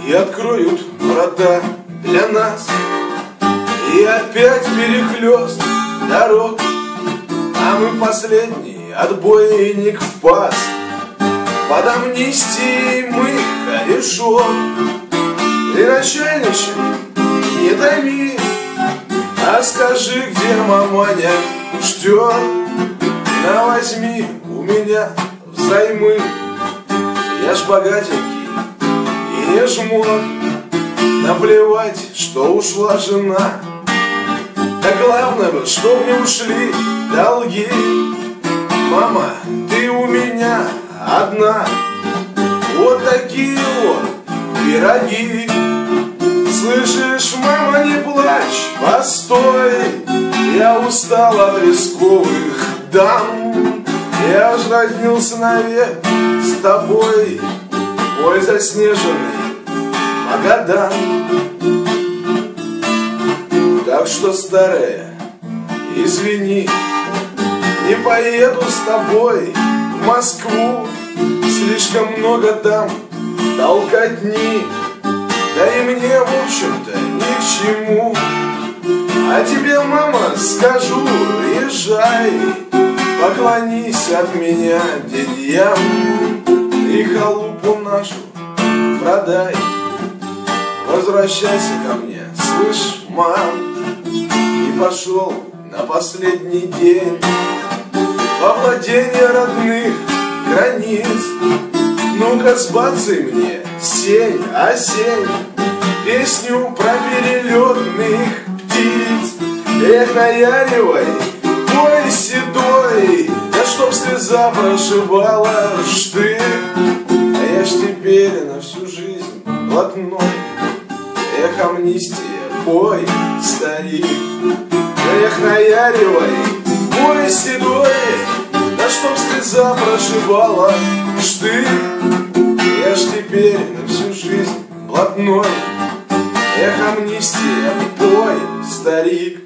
И откроют врата для нас. И опять перехлёст дорог, а мы последний отбойник в пас. Под амнистией мы корешок. И начальничек, не томи, а скажи, где маманя ждет. На, возьми у меня взаймы. Я ж богатенький и не жмот. Наплевать, что ушла жена. Да главное, чтоб не ушли долги. Мама, ты у меня одна. Вот такие вот пироги. Слышишь, мама, не плачь, постой. Я устал от рисковых дам. Я ж роднился навек с тобой. Ой, заснеженный по годам. Так что, старая, извини, не поеду с тобой в Москву. Слишком много там толкотни. Да и мне, в общем-то, ни к чему. А тебе, мама, скажу, езжай. Поклонись от меня дядьям. И халупу нашу продай. Возвращайся ко мне, слышь, мам. И пошел на последний день во владение родных границ. Ну-ка, сбацай мне сень, осень, песню про перелетных птиц. Эх, наяривай, бой седой, да чтоб слеза прошибала штык. А я ж теперь на всю жизнь блатной. Эх, амнистия, бой, старик. Эх, наяривай, бой седой, да чтоб слеза прошибала штык. Я ж теперь на всю жизнь блатной. Эх, амнистия, бой, старик.